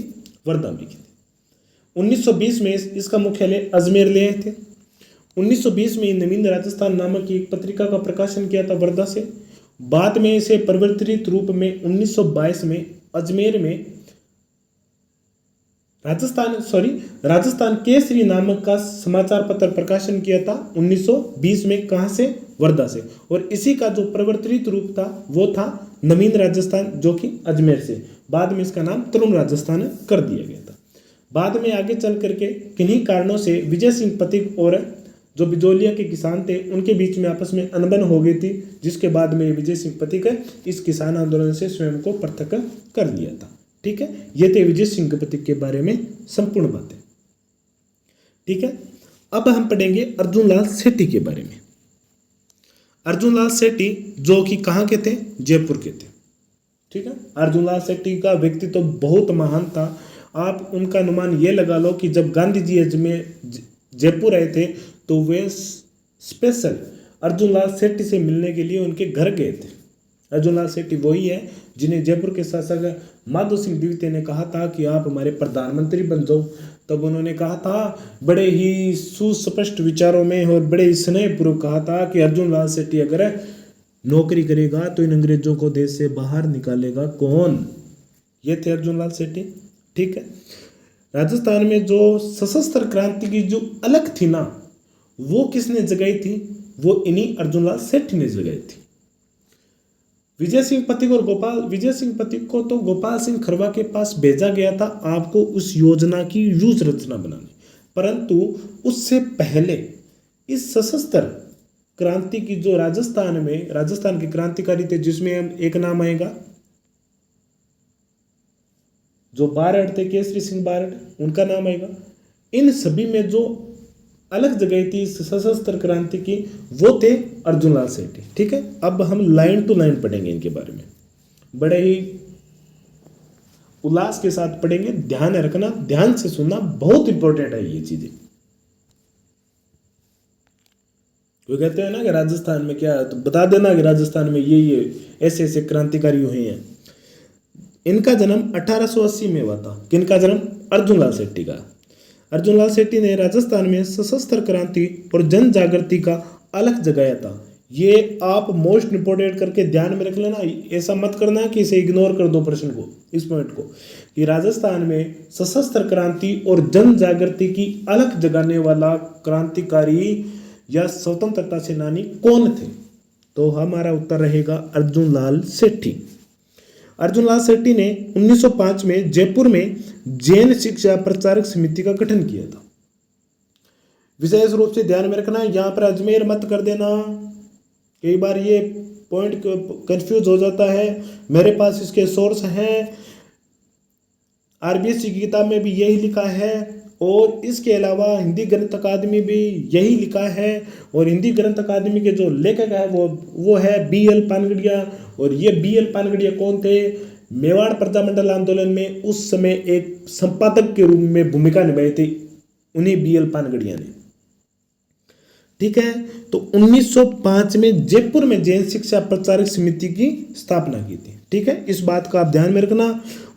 वर्धा में की थी। 1920 में इसका मुख्यालय अजमेर ले आए थे। 1920 में नवीन राजस्थान नामक की एक पत्रिका का प्रकाशन किया था वर्धा से। बाद में इसे परिवर्तित रूप में 1922 में अजमेर में राजस्थान केसरी नामक का समाचार पत्र प्रकाशन किया था 1920 में। कहाँ से? वर्धा से। और इसी का जो परिवर्तित रूप था वो था नवीन राजस्थान, जो कि अजमेर से। बाद में इसका नाम तरुण राजस्थान कर दिया गया था। बाद में आगे चल करके किन्हीं कारणों से विजय सिंह पथिक और जो बिजोलिया के किसान थे उनके बीच में आपस में अनबन हो गई थी, जिसके बाद में विजय सिंह पथिक इस किसान आंदोलन से स्वयं को पृथक कर दिया था, ठीक है। ये थे विजय सिंह पथिक के बारे में संपूर्ण बातें, ठीक है। अब हम पढ़ेंगे अर्जुन लाल सेठी के बारे में। अर्जुन लाल सेठी जो कि कहाँ के थे? जयपुर के थे, ठीक है। अर्जुन लाल सेठी का व्यक्तित्व तो बहुत महान था। आप उनका अनुमान ये लगा लो कि जब गांधी जी जयपुर आए थे तो वे स्पेशल अर्जुन लाल सेठी से मिलने के लिए उनके घर गए थे। अर्जुन लाल सेठी वही है जिन्हें जयपुर के शासक माधो सिंह द्वितीय ने कहा था कि आप हमारे प्रधानमंत्री बन जाओ। तब उन्होंने कहा था, बड़े ही सुस्पष्ट विचारों में और बड़े ही स्नेहपूर्वक कहा था कि अर्जुन लाल सेठी अगर नौकरी करेगा तो इन अंग्रेजों को देश से बाहर निकालेगा कौन? ये थे अर्जुन लाल सेठी, ठीक है। राजस्थान में जो सशस्त्र क्रांति की जो अलग थी ना, वो किसने जगाई थी? वो इन्हीं अर्जुन लाल सेठी ने जगाई थी। विजय सिंह पथिक को तो गोपाल सिंह खरवा के पास भेजा गया था आपको उस योजना की व्यूज रचना बनाने, परंतु उससे पहले इस सशस्त्र क्रांति की जो राजस्थान के क्रांतिकारी थे, जिसमें एक नाम आएगा जो बारड थे, केसरी सिंह बारड, उनका नाम आएगा। इन सभी में जो अलग जगह थी सशस्त्र क्रांति की, वो थे अर्जुन लाल सेठी, ठीक है। अब हम लाइन टू लाइन पढ़ेंगे इनके बारे में, बड़े ही उल्लास के साथ पढ़ेंगे। ध्यान रखना, ध्यान से सुनना, बहुत इंपॉर्टेंट है ये चीजें। कोई कहते हैं ना कि राजस्थान में क्या, तो बता देना कि राजस्थान में ये ऐसे ऐसे क्रांतिकारी हुए हैं। इनका जन्म 1880 में हुआ था। किनका जन्म? अर्जुन लाल सेठी का। अर्जुन लाल सेठी ने राजस्थान में सशस्त्र क्रांति और जन जागृति का अलग जगाया था। ये आप मोस्ट इंपोर्टेंट करके ध्यान में रख लेना। ऐसा मत करना कि इसे इग्नोर कर दो प्रश्न को, इस पॉइंट को, कि राजस्थान में सशस्त्र क्रांति और जन जागृति की अलग जगाने वाला क्रांतिकारी या स्वतंत्रता सेनानी कौन थे? तो हमारा उत्तर रहेगा अर्जुन लाल सेठी। अर्जुन लाल सेठी ने 1905 में जयपुर में जैन शिक्षा प्रचारक समिति का गठन किया था। विशेष रूप से ध्यान में रखना, यहां पर अजमेर मत कर देना, कई बार ये पॉइंट कंफ्यूज हो जाता है। मेरे पास इसके सोर्स हैं, आरबीएससी की किताब में भी यही लिखा है, और इसके अलावा हिंदी ग्रंथ अकादमी भी यही लिखा है। और हिंदी ग्रंथ अकादमी के जो लेखक है वो है BL पानगढ़िया। और ये BL पानगढ़िया कौन थे? मेवाड़ प्रजामंडल आंदोलन में उस समय एक संपादक के रूप में भूमिका निभाई थी, उन्हीं BL पानगढ़िया ने। ठीक है। तो 1905 में जयपुर में जैन शिक्षा प्रचारक समिति की स्थापना की थी। ठीक है, इस बात का आप ध्यान में रखना।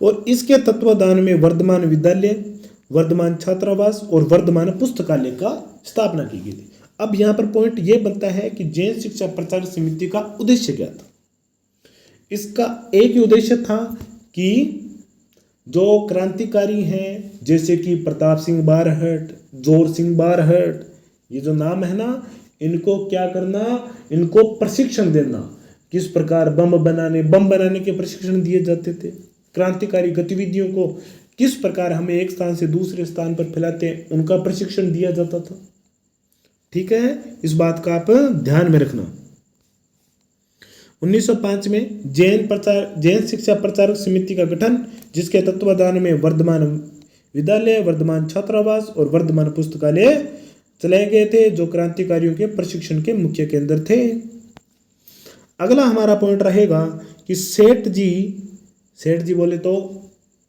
और इसके तत्वाधान में वर्धमान विद्यालय, वर्धमान छात्रावास और वर्धमान पुस्तकालय का स्थापना की गई थी। अब यहाँ पर पॉइंट ये बनता है कि जैन शिक्षा प्रचारक समिति का उद्देश्य क्या था। इसका एक ही उद्देश्य था कि जो क्रांतिकारी हैं जैसे कि प्रताप सिंह बारहट, जोर सिंह बारहट, ये जो नाम है ना, इनको क्या करना, इनको प्रशिक्षण देना, किस प्रकार बम बनाने के प्रशिक्षण दिए जाते थे। क्रांतिकारी गतिविधियों को किस प्रकार हमें एक स्थान से दूसरे स्थान पर फैलाते हैं, उनका प्रशिक्षण दिया जाता था। ठीक है, इस बात का आप ध्यान में रखना। 1905 में जैन शिक्षा प्रचारक समिति का गठन, जिसके तत्वाधान में वर्धमान विद्यालय, वर्धमान छात्रावास और वर्धमान पुस्तकालय चलाए गए थे, जो क्रांतिकारियों के प्रशिक्षण के मुख्य केंद्र थे। अगला हमारा पॉइंट रहेगा कि सेठ जी बोले तो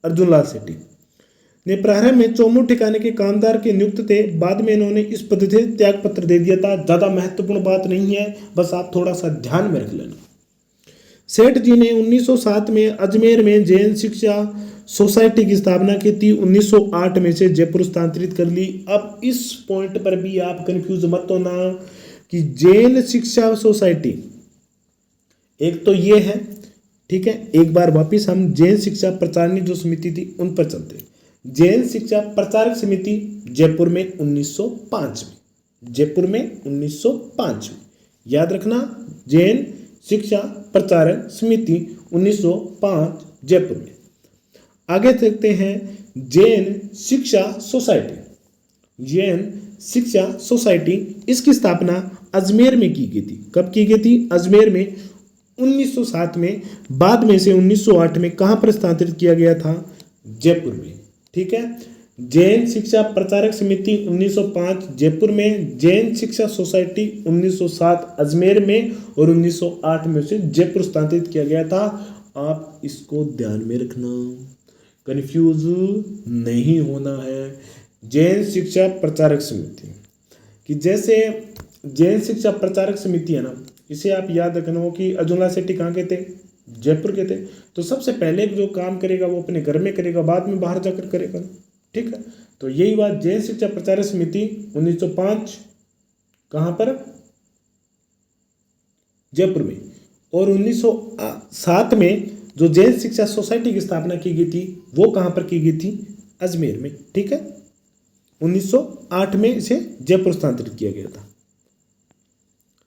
अर्जुन लाल सेठी ने प्रारंभ में चौमू ठिकाने के कामदार के नियुक्त थे। बाद में इन्होंने इस पद से त्याग पत्र दे दिया था। ज़्यादा महत्वपूर्ण बात नहीं है, बस आप थोड़ा सा ध्यान में रख लेना। सेठ जी ने 1907 में अजमेर में जैन शिक्षा सोसाइटी की स्थापना की थी। 1908 में से जयपुर स्थानांतरित कर ली। अब इस पॉइंट पर भी आप कंफ्यूज मत होना कि जैन शिक्षा सोसाइटी एक तो ये है, ठीक है। एक बार वापिस हम जैन शिक्षा प्रचारणी जो समिति थी उन पर चलते हैं। जैन शिक्षा प्रचारक समिति जयपुर में 1905 में, जयपुर में 1905 में, याद रखना, जैन शिक्षा प्रचारक समिति 1905 जयपुर में। आगे देखते हैं जैन शिक्षा सोसाइटी। जैन शिक्षा सोसाइटी, इसकी स्थापना अजमेर में की गई थी। कब की गई थी? अजमेर में 1907 में। बाद में से 1908 में कहाँ पर स्थानांतरित किया गया था? जयपुर में। ठीक है, जैन शिक्षा प्रचारक समिति 1905 जयपुर में, जैन शिक्षा सोसाइटी 1907 अजमेर में और 1908 में से जयपुर स्थानांतरित किया गया था। आप इसको ध्यान में रखना, कंफ्यूज नहीं होना है। जैन शिक्षा प्रचारक समिति कि जैसे जैन शिक्षा प्रचारक समिति है ना, इसे आप याद रखना हो कि अर्जुन लाल सेठी कहाँ के थे? जयपुर के थे। तो सबसे पहले जो काम करेगा वो अपने घर में करेगा, बाद में बाहर जाकर करेगा। ठीक है, तो यही बात जैन शिक्षा प्रचारक समिति 1905 कहाँ पर? जयपुर में। और 1907 में जो जैन शिक्षा सोसाइटी की स्थापना की गई थी वो कहाँ पर की गई थी? अजमेर में। ठीक है, 1908 में इसे जयपुर स्थानांतरित किया गया था।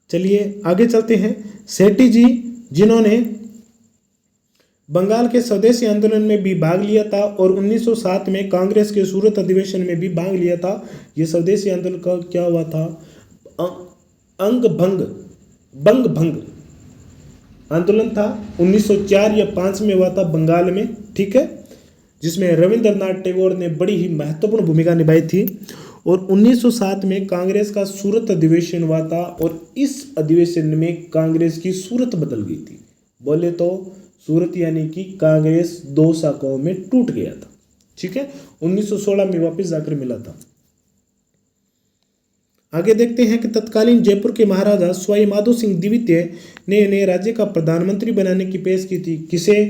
चलिए आगे चलते हैं। सेठी जी जिन्होंने बंगाल के स्वदेशी आंदोलन में भी भाग लिया था और 1907 में कांग्रेस के सूरत अधिवेशन में भी भाग लिया था। ये स्वदेशी आंदोलन का क्या हुआ था? बंग भंग आंदोलन था। 1904 या 5 में हुआ था बंगाल में। ठीक है, जिसमें रविंद्रनाथ टैगोर ने बड़ी ही महत्वपूर्ण भूमिका निभाई थी। और 1907 में कांग्रेस का सूरत अधिवेशन हुआ था और इस अधिवेशन में कांग्रेस की सूरत बदल गई थी। बोले तो सूरत यानी कि कांग्रेस दो शाखाओं में टूट गया था। ठीक है, 1916 में वापस जाकर मिला था। आगे देखते हैं कि तत्कालीन जयपुर के महाराजा सवाई माधो सिंह द्वितीय ने इन्हें राज्य का प्रधानमंत्री बनाने की पेश की थी। किसे?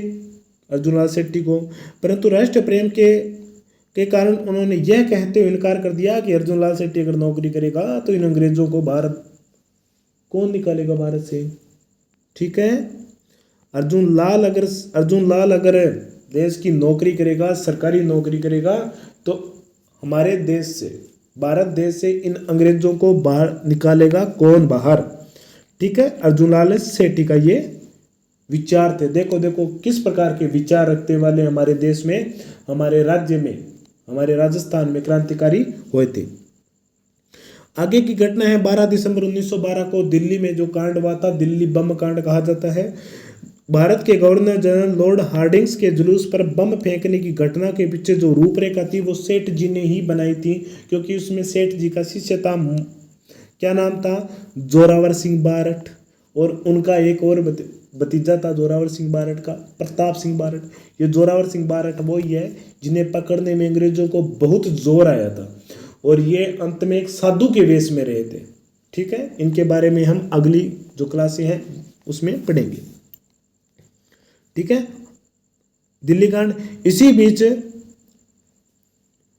अर्जुन लाल सेठी को। परंतु राष्ट्र प्रेम के कारण उन्होंने यह कहते हुए इनकार कर दिया कि अर्जुन लाल सेठी अगर नौकरी करेगा तो इन अंग्रेजों को भारत कौन निकालेगा भारत से। ठीक है, अर्जुन लाल अगर देश की नौकरी करेगा, सरकारी नौकरी करेगा, तो हमारे देश से, भारत देश से इन अंग्रेजों को बाहर निकालेगा कौन बाहर। ठीक है, अर्जुन लाल सेठी का ये विचार थे। देखो किस प्रकार के विचार रखते वाले हमारे देश में, हमारे राज्य में, हमारे राजस्थान में क्रांतिकारी हुए थे। आगे की घटना है 12 दिसंबर 1912 को दिल्ली में जो कांड हुआ था, दिल्ली बम कांड कहा जाता है। भारत के गवर्नर जनरल लॉर्ड हार्डिंग्स के जुलूस पर बम फेंकने की घटना के पीछे जो रूपरेखा थी वो सेठ जी ने ही बनाई थी, क्योंकि उसमें सेठ जी का शिष्य था, क्या नाम था? जोरावर सिंह बारठ। और उनका एक और भतीजा था जोरावर सिंह बारठ का, प्रताप सिंह बारठ। ये जोरावर सिंह बारठ वो ही है जिन्हें पकड़ने में अंग्रेजों को बहुत जोर आया था और ये अंत में एक साधु के वेश में रहे थे। ठीक है, इनके बारे में हम अगली जो क्लासें हैं उसमें पढ़ेंगे। ठीक है, दिल्ली कांड। इसी बीच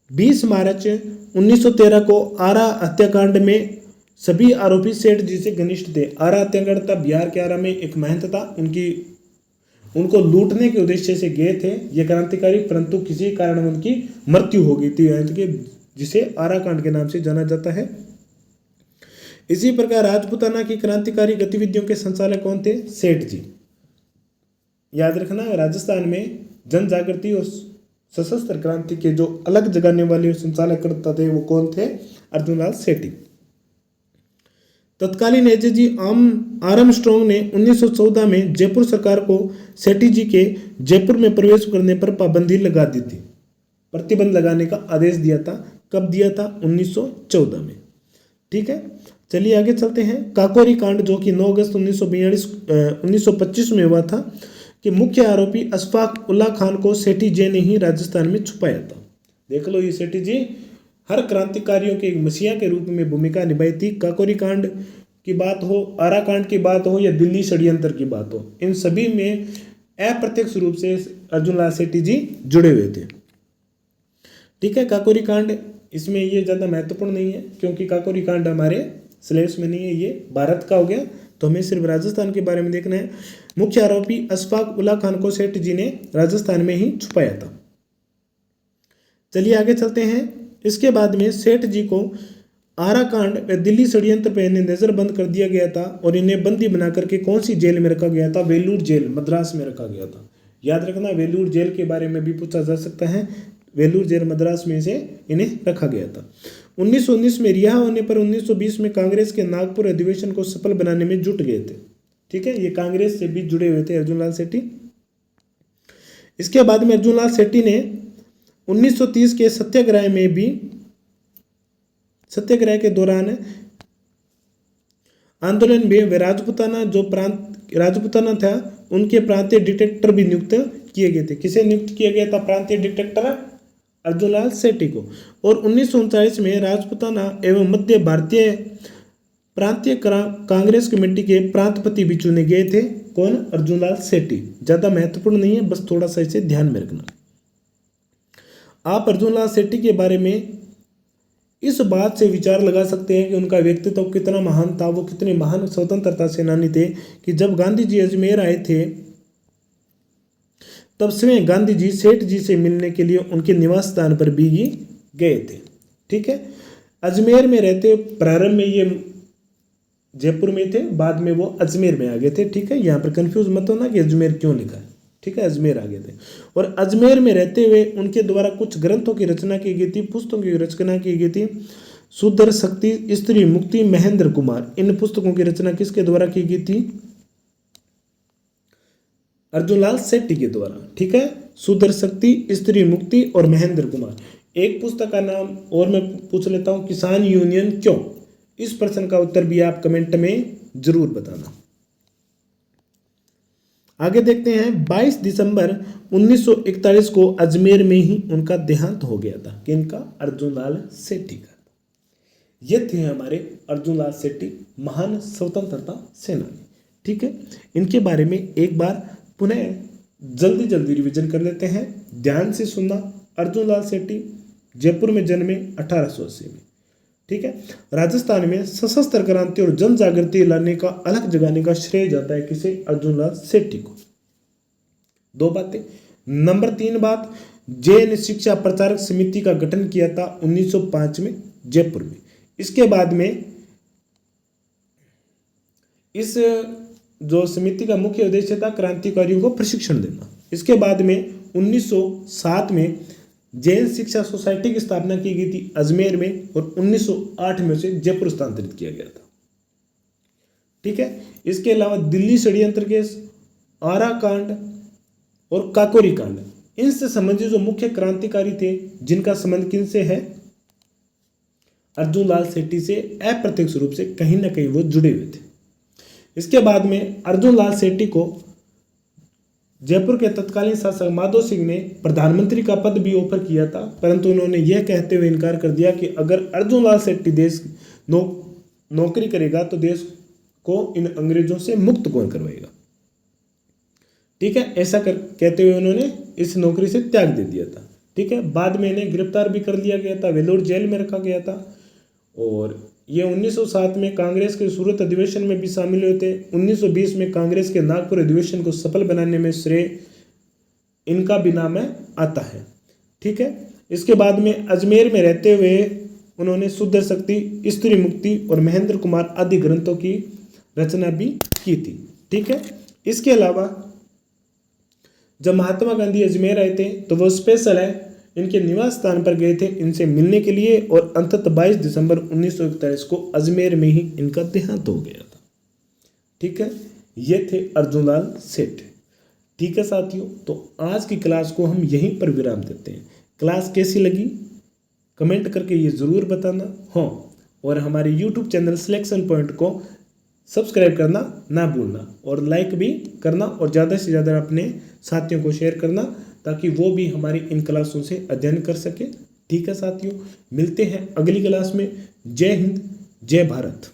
20 मार्च 1913 को आरा हत्याकांड में सभी आरोपी सेठ जी से घनिष्ठ थे। आरा हत्याकांड था, बिहार के आरा में एक महंत था, उनको लूटने के उद्देश्य से गए थे ये क्रांतिकारी, परंतु किसी कारण उनकी मृत्यु हो गई थी, जिसे आरा कांड के नाम से जाना जाता है। इसी प्रकार राजपूताना की क्रांतिकारी गतिविधियों के संचालक कौन थे? सेठ जी। याद रखना, राजस्थान में जन जागृति और सशस्त्र क्रांति के जो अलग जगाने वाले संचालक करता थे वो कौन थे? अर्जुनलाल सेठी। तत्कालीन एजेजी आर्मस्ट्रांग ने 1914 में जयपुर सरकार को सेठी जी के जयपुर में प्रवेश करने पर पाबंदी लगा दी थी, प्रतिबंध लगाने का आदेश दिया था। कब दिया था? 1914 में। ठीक है, चलिए आगे चलते हैं। काकोरी कांड जो कि 9 अगस्त 1925 में हुआ था कि मुख्य आरोपी अशफाक उल्ला खान को सेठी जी ने ही राजस्थान में छुपाया था। देख लो, ये सेठी जी हर क्रांतिकारियों के मसीहा के रूप में भूमिका निभाई थी। काकोरी कांड की बात हो, आरा कांड की बात हो या दिल्ली षड्यंत्र की बात हो, इन सभी में अप्रत्यक्ष रूप से अर्जुनलाल सेठी जी जुड़े हुए थे। ठीक है, काकोरी कांड इसमें ये ज़्यादा महत्वपूर्ण नहीं है क्योंकि काकोरी कांड हमारे सिलेबस में नहीं है, ये भारत का हो गया, तो हमें सिर्फ राजस्थान के बारे में देखना है। मुख्य आरोपी अशफाक उल्ला खान को सेठ जी ने राजस्थान में ही छुपाया था। चलिए आगे चलते हैं। इसके बाद में सेठ जी को आरा कांड व दिल्ली षड्यंत्र पर इन्हें नजरबंद कर दिया गया था और इन्हें बंदी बना करके कौन सी जेल में रखा गया था? वेलूर जेल, मद्रास में रखा गया था। याद रखना, वेलूर जेल के बारे में भी पूछा जा सकता है। वेलूर जेल मद्रास में से इन्हें रखा गया था। 1919 में रिहा होने पर 1920 में कांग्रेस के नागपुर अधिवेशन को सफल बनाने में जुट गए थे। ठीक है, ये कांग्रेस से भी जुड़े हुए थे अर्जुनलाल सेठी। इसके बाद में अर्जुनलाल सेठी ने 1930 के सत्याग्रह के दौरान आंदोलन में वे राजपूताना था उनके प्रांतीय डिटेक्टर भी नियुक्त किए गए थे। किसे नियुक्त किया गया था प्रांतीय डिटेक्टर? अर्जुनलाल सेठी को। और 1939 में राजपूताना एवं मध्य भारतीय प्रांतीय कांग्रेस कमेटी के प्रांतपति भी चुने गए थे। कौन? अर्जुनलाल सेठी। ज़्यादा महत्वपूर्ण नहीं है, बस थोड़ा सा इसे ध्यान में रखना। आप अर्जुनलाल सेठी के बारे में इस बात से विचार लगा सकते हैं कि उनका व्यक्तित्व कितना महान था, वो कितने महान स्वतंत्रता सेनानी थे कि जब गांधी जी अजमेर आए थे तब स्वयं गांधी जी सेठ जी से मिलने के लिए उनके निवास स्थान पर भी गए थे। ठीक है, अजमेर में रहते प्रारंभ में ये जयपुर में थे, बाद में वो अजमेर में आ गए थे। ठीक है, यहाँ पर कंफ्यूज मत होना कि अजमेर क्यों लिखा है। ठीक है, अजमेर आ गए थे और अजमेर में रहते हुए उनके द्वारा कुछ ग्रंथों की रचना की गई थी, पुस्तकों की रचना की गई थी। सुदर शक्ति, स्त्री मुक्ति, महेंद्र कुमार, इन पुस्तकों की रचना किसके द्वारा की गई थी? अर्जुनलाल सेठी के द्वारा। ठीक है, सुदर शक्ति, स्त्री मुक्ति और महेंद्र कुमार। एक पुस्तक का नाम और मैं पूछ लेता हूं, किसान यूनियन क्यों? इस प्रश्न का उत्तर भी आप कमेंट में जरूर बताना। आगे देखते हैं। 22 दिसंबर 1941 को अजमेर में ही उनका देहांत हो गया था। किनका? अर्जुनलाल सेठी का। ये थे हमारे अर्जुनलाल सेठी, महान स्वतंत्रता सेनानी। ठीक है, इनके बारे में एक बार पुनः जल्दी रिवीजन कर लेते हैं। ध्यान से सुनना। अर्जुनलाल सेठी जयपुर में जन्मे 1880 में। ठीक है, राजस्थान में सशस्त्र क्रांति और जन जागृति लाने का, अलग जगाने का श्रेय जाता है किसे? अर्जुनलाल सेठी को। 2 बातें। नंबर 3 बात, जैन शिक्षा प्रचारक समिति का गठन किया था 1905 में जयपुर में। इसके बाद में इस जो समिति का मुख्य उद्देश्य था क्रांतिकारियों को प्रशिक्षण देना। इसके बाद में 1907 में जैन शिक्षा सोसाइटी की स्थापना की गई थी अजमेर में और 1908 में उसे जयपुर स्थानांतरित किया गया था। ठीक है, इसके अलावा दिल्ली षड्यंत्र केस, आरा कांड और काकोरी कांड, इनसे संबंधित जो मुख्य क्रांतिकारी थे जिनका संबंध किनसे है? अर्जुनलाल सेठी से अप्रत्यक्ष रूप से कहीं ना कहीं वो जुड़े हुए थे। इसके बाद में अर्जुनलाल सेठी को जयपुर के तत्कालीन शासक माधो सिंह ने प्रधानमंत्री का पद भी ऑफर किया था, परंतु उन्होंने यह कहते हुए इनकार कर दिया कि अगर अर्जुनलाल सेठी नौकरी करेगा तो देश को इन अंग्रेजों से मुक्त कौन करवाएगा। ठीक है, ऐसा कहते हुए उन्होंने इस नौकरी से त्याग दे दिया था। ठीक है, बाद में इन्हें गिरफ्तार भी कर लिया गया था, वेलोर जेल में रखा गया था। और ये 1907 में कांग्रेस के सूरत अधिवेशन में भी शामिल हुए थे। 1920 में कांग्रेस के नागपुर अधिवेशन को सफल बनाने में श्रेय इनका भी नाम आता है। ठीक है, इसके बाद में अजमेर में रहते हुए उन्होंने शुद्ध शक्ति, स्त्री मुक्ति और महेंद्र कुमार आदि ग्रंथों की रचना भी की थी। ठीक है, इसके अलावा जब महात्मा गांधी अजमेर आए थे तो वो स्पेशल है इनके निवास स्थान पर गए थे इनसे मिलने के लिए, और अंततः 22 दिसंबर 1941 को अजमेर में ही इनका देहांत हो गया था। ठीक है, ये थे अर्जुनलाल सेठ। ठीक है साथियों, तो आज की क्लास को हम यहीं पर विराम देते हैं। क्लास कैसी लगी कमेंट करके ये ज़रूर बताना। हाँ, और हमारे YouTube चैनल सिलेक्शन पॉइंट को सब्सक्राइब करना ना भूलना, और लाइक भी करना, और ज़्यादा से ज़्यादा अपने साथियों को शेयर करना ताकि वो भी हमारी इन क्लासों से अध्ययन कर सके। ठीक है साथियों, मिलते हैं अगली क्लास में। जय हिंद, जय भारत।